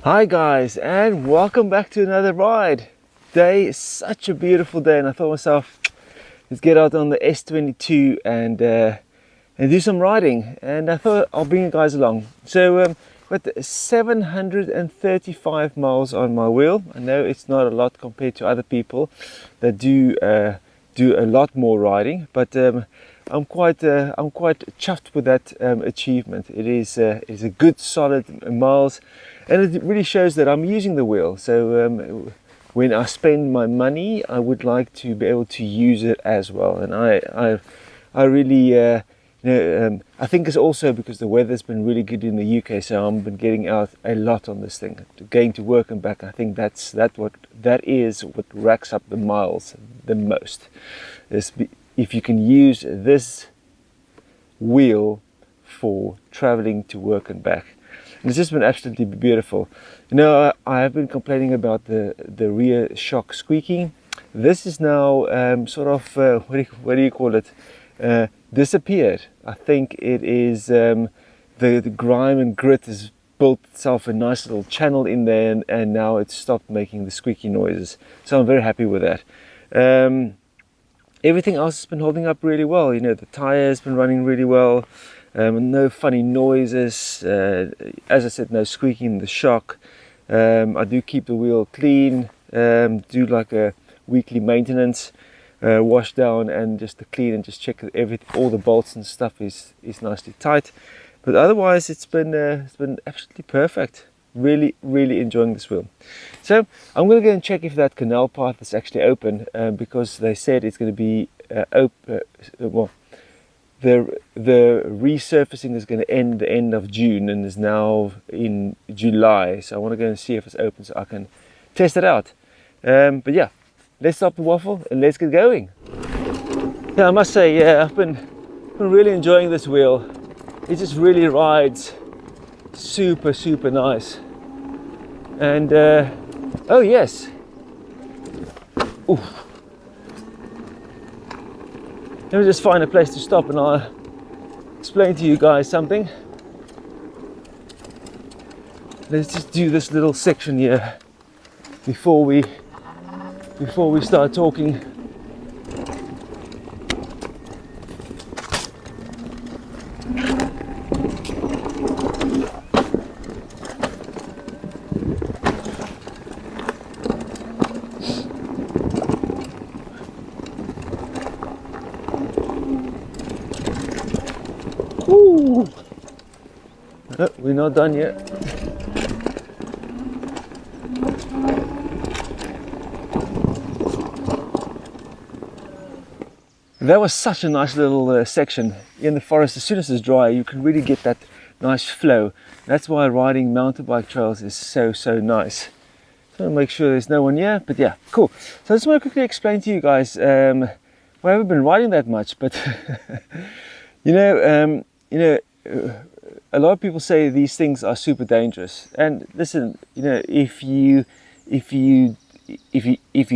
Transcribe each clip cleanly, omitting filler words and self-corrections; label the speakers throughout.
Speaker 1: Hi guys, and welcome back to another ride. Today is such a beautiful day, and I thought to myself, let's get out on the S22 and do some riding. And I thought I'll bring you guys along. So with 735 miles on my wheel. I know it's not a lot compared to other people that do a lot more riding, but I'm quite chuffed with that achievement. It is a good solid miles. And it really shows that I'm using the wheel. So when I spend my money, I would like to be able to use it as well. And I really, I think it's also because the weather's been really good in the UK. So I've been getting out a lot on this thing, going to work and back. I think that is what racks up the miles the most. If you can use this wheel for traveling to work and back. And it's just been absolutely beautiful. You know, I have been complaining about the rear shock squeaking. This is now sort of, what do you call it, disappeared. I think it is the grime and grit has built itself a nice little channel in there, and now it's stopped making the squeaky noises. So I'm very happy with that. Everything else has been holding up really well. You know, the tire has been running really well. No funny noises, as I said, no squeaking in the shock. I do keep the wheel clean, do like a weekly maintenance, wash down and just to clean and just check that all the bolts and stuff is nicely tight. But otherwise it's been absolutely perfect. Really enjoying this wheel. So I'm going to go and check if that canal path is actually open, because they said it's going to be open. Well, the resurfacing is going to end the end of June and is now in July, so I want to go and see if it's open so I can test it out. But yeah, let's stop the waffle and let's get going. Yeah, I must say, yeah, I've been really enjoying this wheel. It just really rides super nice. And oh yes, ooh. Let me just find a place to stop and I'll explain to you guys something. Let's just do this little section here before we start talking. Ooh. No, we're not done yet. That was such a nice little section in the forest. As soon as it's dry, you can really get that nice flow. That's why riding mountain bike trails is so nice. So make sure there's no one here, but yeah, cool. So I just want to quickly explain to you guys, well, I haven't been riding that much, but you know, a lot of people say these things are super dangerous. And listen, you know, if you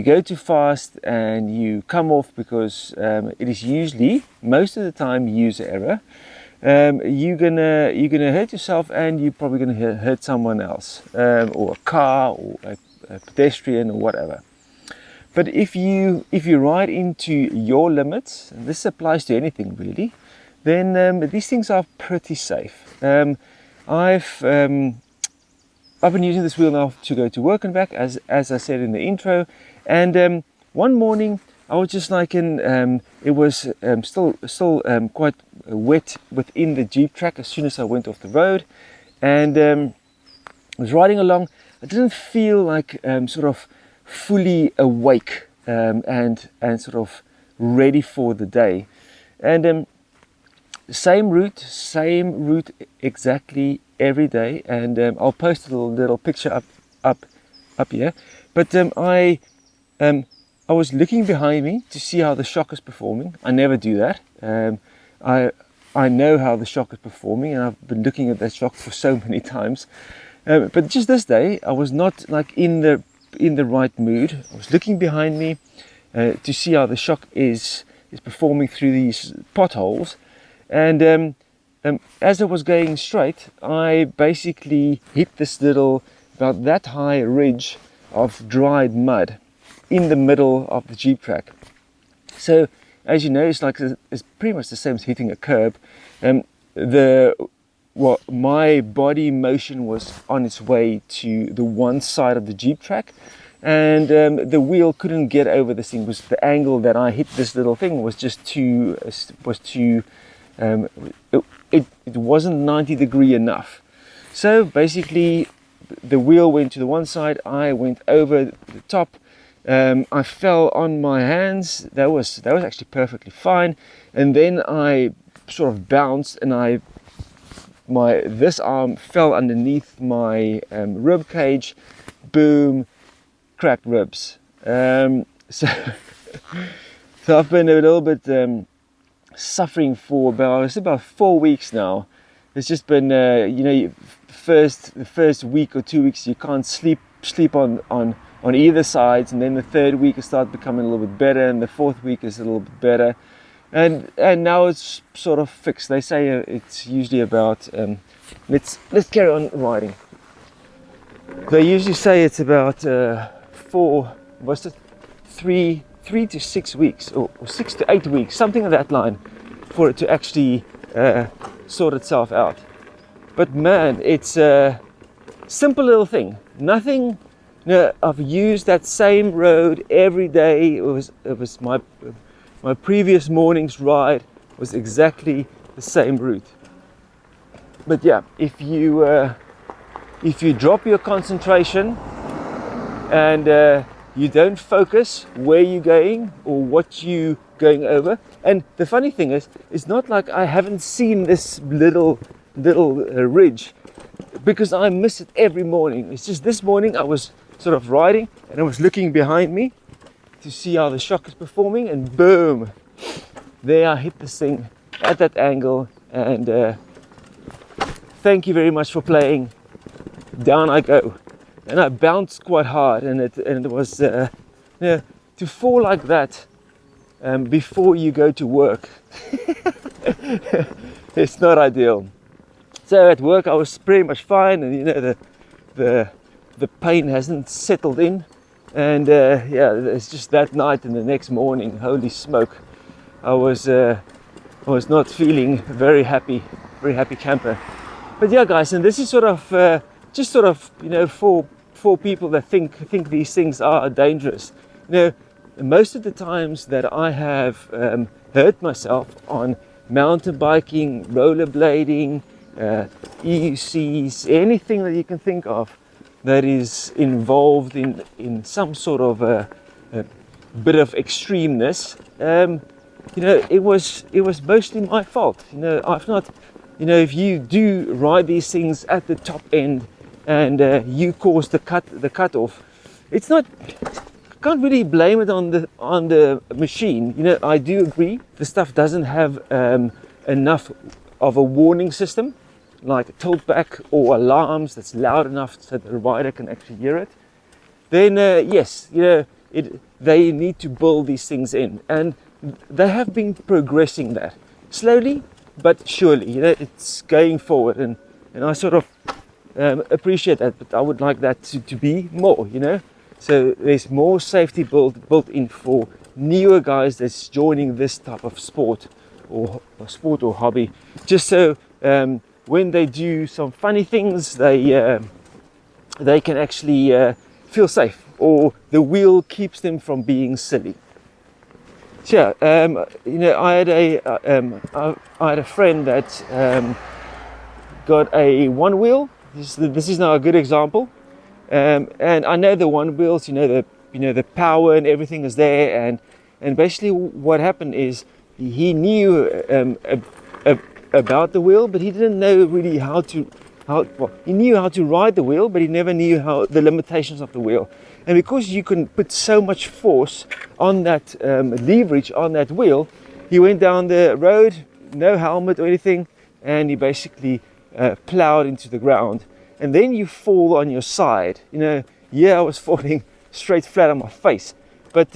Speaker 1: go too fast and you come off, because it is usually most of the time user error, you're gonna hurt yourself, and you're probably gonna hurt someone else, or a car, or a pedestrian, or whatever. But if you ride into your limits, and this applies to anything really, then these things are pretty safe. I've been using this wheel now to go to work and back, as I said in the intro. And one morning I was just like it was still quite wet within the Jeep track as soon as I went off the road, and I was riding along. I didn't feel like sort of fully awake and sort of ready for the day. And same route exactly every day, and I'll post a little picture up here. But I was looking behind me to see how the shock is performing. I never do that. I know how the shock is performing, and I've been looking at that shock for so many times. But just this day, I was not like in the right mood. I was looking behind me to see how the shock is performing through these potholes, and as I was going straight, I basically hit this little, about that high ridge of dried mud in the middle of the Jeep track. So as you know, it's pretty much the same as hitting a curb. My body motion was on its way to the one side of the Jeep track, and the wheel couldn't get over this thing. Was the angle that I hit this little thing was just too it wasn't 90 degree enough. So basically the wheel went to the one side, I went over the top. I fell on my hands. That was actually perfectly fine, and then I sort of bounced, and this arm fell underneath my rib cage. Boom, cracked ribs. So I've been a little bit suffering for about 4 weeks now. It's just been the first week or 2 weeks you can't sleep on either sides, and then the third week it started becoming a little bit better, and the fourth week is a little bit better, and now it's sort of fixed. They say it's usually about let's carry on riding. They usually say it's about 3 to 6 weeks, or 6 to 8 weeks, something of that line, for it to actually sort itself out. But man, it's a simple little thing. Nothing. I've used that same road every day. It was my previous morning's ride was exactly the same route. But yeah, if you drop your concentration and you don't focus where you're going or what you're going over, and the funny thing is, it's not like I haven't seen this little ridge, because I miss it every morning. It's just this morning I was sort of riding and I was looking behind me to see how the shock is performing, and boom, there I hit this thing at that angle, and thank you very much for playing. Down I go, and I bounced quite hard, and it was to fall like that before you go to work. It's not ideal. So at work I was pretty much fine, and the pain hasn't settled in, and it's just that night and the next morning, holy smoke, I was not feeling very happy camper. But yeah, guys, and this is sort of just sort of for people that think these things are dangerous. Most of the times that I have hurt myself on mountain biking, rollerblading, EUCs, anything that you can think of that is involved in some sort of a bit of extremeness, it was mostly my fault. I've not, if you do ride these things at the top end and you cause the cut off, it's not. I can't really blame it on the machine. I do agree the stuff doesn't have enough of a warning system, like a tilt back or alarms that's loud enough so the rider can actually hear it. Then yes, they need to build these things in, and they have been progressing that slowly but surely. It's going forward, and I sort of appreciate that, but I would like that to be more. So there's more safety built in for newer guys that's joining this type of sport or hobby, just so when they do some funny things, they can actually feel safe, or the wheel keeps them from being silly. So yeah, you know, I had a friend that got a one wheel. This is now a good example, and I know the one wheels. You know the power and everything is there, and basically what happened is he knew about the wheel, but he didn't know really well, he knew how to ride the wheel, but he never knew how the limitations of the wheel. And because you can put so much force on that leverage on that wheel, he went down the road, no helmet or anything, and he basically plowed into the ground. And then you fall on your side. You know, yeah, I was falling straight flat on my face, but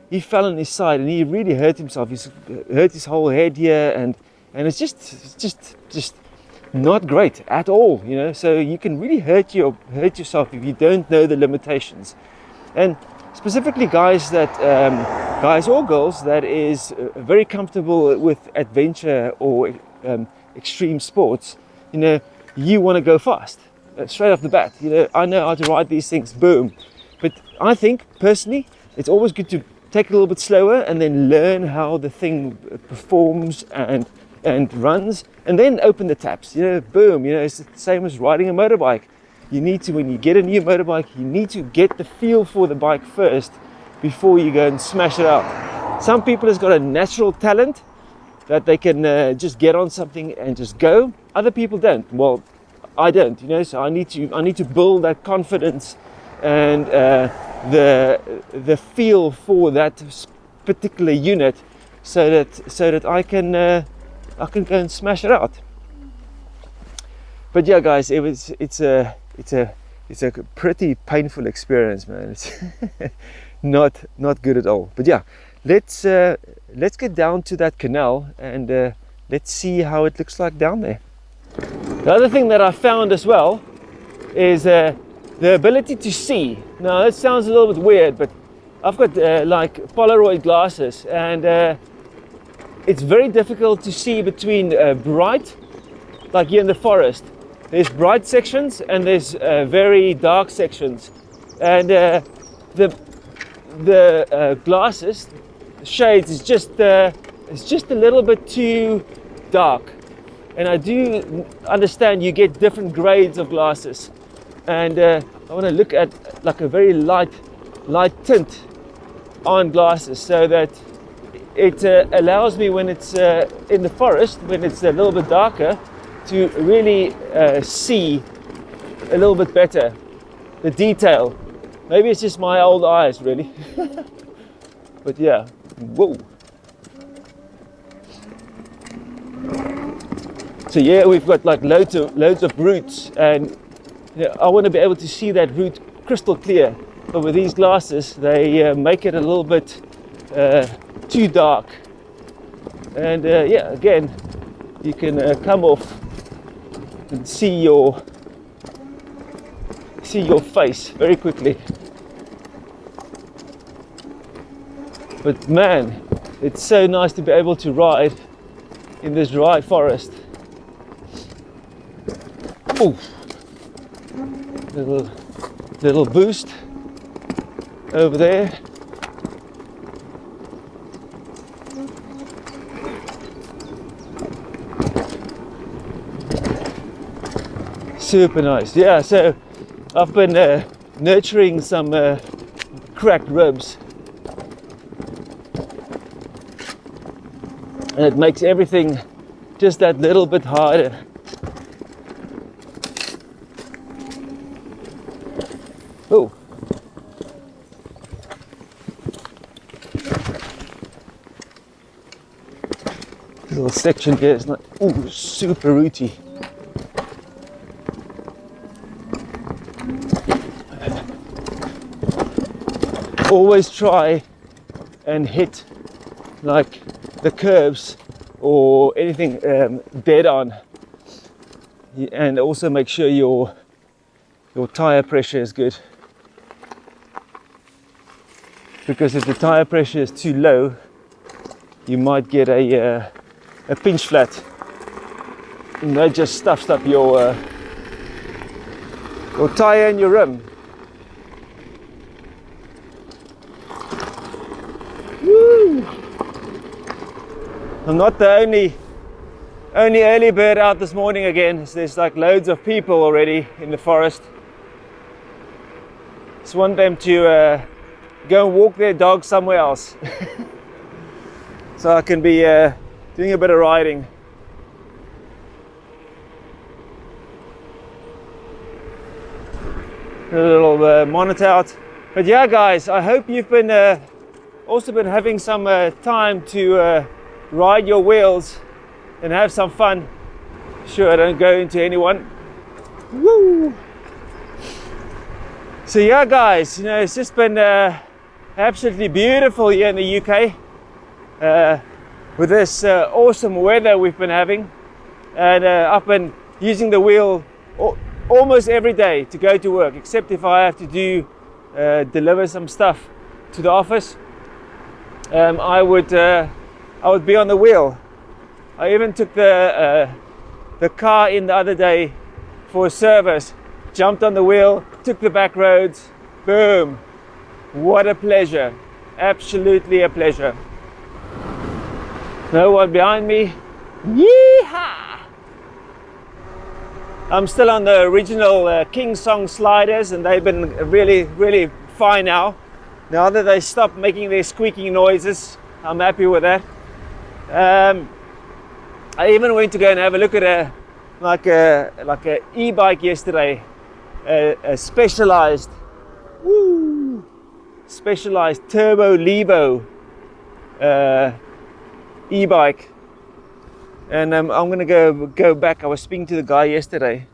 Speaker 1: he fell on his side and he really hurt himself. He's hurt his whole head here, and it's just not great at all, you know. So you can really hurt yourself if you don't know the limitations. And specifically guys or girls that is very comfortable with adventure or extreme sports, you know, you want to go fast straight off the bat. You know, I know how to ride these things, boom. But I think personally it's always good to take it a little bit slower and then learn how the thing performs and runs, and then open the taps, you know, boom. You know, it's the same as riding a motorbike. You need to, when you get a new motorbike, you need to get the feel for the bike first before you go and smash it out. Some people has got a natural talent that they can just get on something and just go. Other people don't. Well, I don't, you know, so I need to build that confidence and the feel for that particular unit so that I can go and smash it out. But yeah, guys, it's a pretty painful experience, man. It's not good at all. But yeah, let's get down to that canal and let's see how it looks like down there. The other thing that I found as well is the ability to see. Now that sounds a little bit weird, but I've got like Polaroid glasses, and it's very difficult to see between bright, like here in the forest. There's bright sections and there's very dark sections, and the glasses, the shades, is just it's just a little bit too dark. And I do understand you get different grades of glasses, and I want to look at like a very light tint on glasses so that it allows me, when it's in the forest, when it's a little bit darker, to really see a little bit better the detail. Maybe it's just my old eyes, really. But yeah, whoa. So yeah, we've got like loads of roots, and you know, I want to be able to see that root crystal clear. But with these glasses, they make it a little bit too dark. And yeah, again, you can come off and see your face very quickly. But man, it's so nice to be able to ride in this dry forest. Ooh. Little boost over there. Super nice. Yeah, so I've been nurturing some cracked ribs, and it makes everything just that little bit harder. Oh, this little section here is not super rooty. Always try and hit like the curves or anything dead on, and also make sure your tire pressure is good, because if the tire pressure is too low, you might get a pinch flat, and that just stuffs up your tire and your rim. Woo! I'm not the only early bird out this morning again. So there's like loads of people already in the forest. Just want them to go and walk their dog somewhere else. So I can be doing a bit of riding. A little monitor out. But yeah guys, I hope you've been also been having some time to ride your wheels and have some fun. Sure, I don't go into anyone. Woo! So yeah guys, you know, it's just been absolutely beautiful here in the UK with this awesome weather we've been having, and I've been using the wheel almost every day to go to work, except if I have to do deliver some stuff to the office. I would be on the wheel. I even took the car in the other day for a service, jumped on the wheel, took the back roads, boom. What a pleasure, absolutely a pleasure. No one behind me. Yeehaw! I'm still on the original Kingsong sliders, and they've been really fine now. Now that they stopped making their squeaking noises, I'm happy with that. I even went to go and have a look at a e-bike yesterday, a specialized turbo levo e-bike, and I'm gonna go back. I was speaking to the guy yesterday.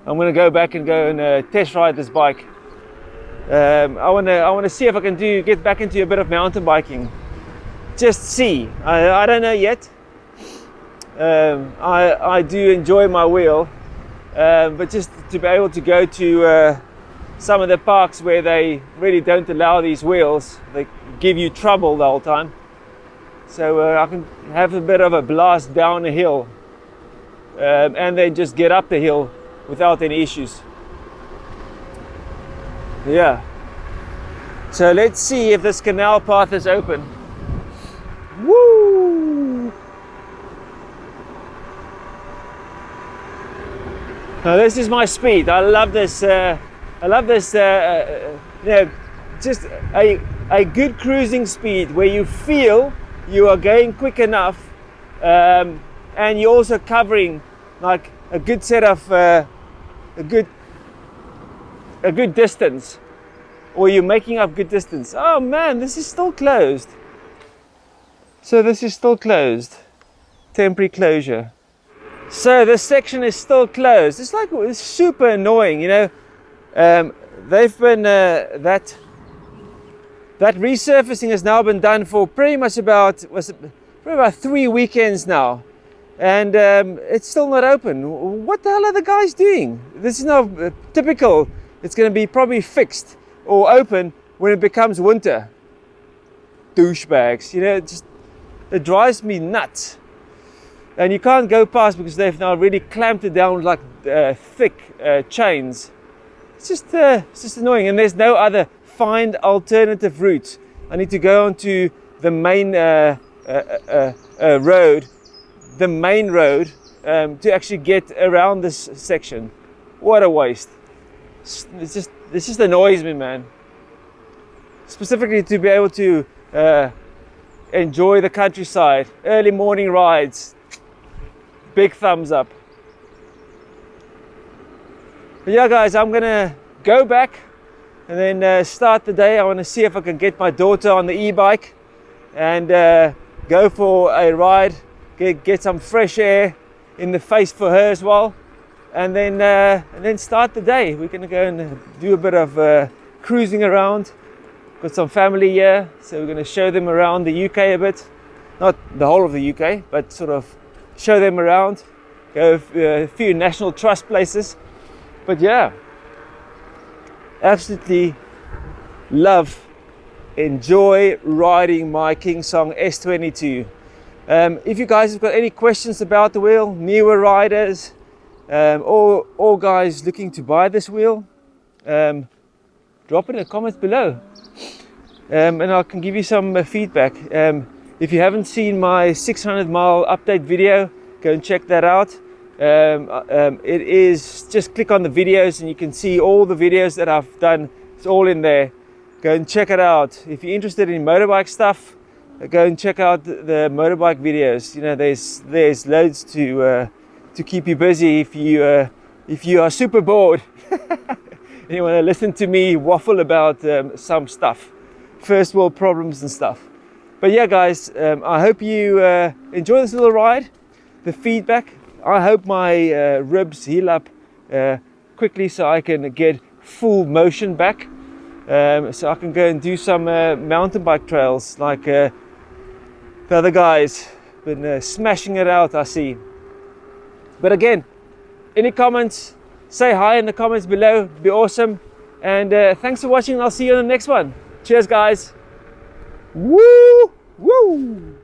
Speaker 1: I'm gonna go back and test ride this bike. I wanna see if I can get back into a bit of mountain biking. Just see. I don't know yet. I do enjoy my wheel, but just to be able to go to some of the parks where they really don't allow these wheels, they give you trouble the whole time. So I can have a bit of a blast down a hill, and then just get up the hill without any issues. Yeah. So let's see if this canal path is open. Woo! Now this is my speed. I love this. You know, just a good cruising speed where you feel you are going quick enough, and you're also covering like a good set of a good distance, or you're making up good distance. Oh man, this is still closed. So this is still closed, temporary closure. So this section is still closed. It's super annoying, you know. They've been that resurfacing has now been done for pretty much about 3 weekends now, and it's still not open. What the hell are the guys doing? This is now typical. It's going to be probably fixed or open when it becomes winter. Douchebags, you know. It drives me nuts. And you can't go past because they've now really clamped it down with like thick chains. It's just annoying, and there's no other find alternative route. I need to go onto the main road, to actually get around this section. What a waste! This just annoys me, man. Specifically to be able to enjoy the countryside, early morning rides. Big thumbs up. But yeah guys, I'm gonna go back and then start the day. I want to see if I can get my daughter on the e-bike and go for a ride, get some fresh air in the face for her as well, and then start the day. We're gonna go and do a bit of cruising around. Got some family here, so we're gonna show them around the UK a bit. Not the whole of the UK, but sort of show them around, go a few National Trust places. But yeah, absolutely enjoy riding my Kingsong S22. If you guys have got any questions about the wheel, newer riders, or guys looking to buy this wheel, drop it in the comments below, and I can give you some feedback. If you haven't seen my 600 mile update video, go and check that out. It is, just click on the videos and you can see all the videos that I've done. It's all in there. Go and check it out. If you're interested in motorbike stuff, go and check out the motorbike videos. You know, there's loads to keep you busy if you are super bored. You want to listen to me waffle about some stuff, first world problems and stuff. But yeah, guys, I hope you enjoy this little ride. The feedback, I hope my ribs heal up quickly so I can get full motion back, so I can go and do some mountain bike trails like the other guys been smashing it out, I see. But again, any comments, say hi in the comments below. It'd be awesome. And thanks for watching. I'll see you on the next one. Cheers, guys. Woo! Woo!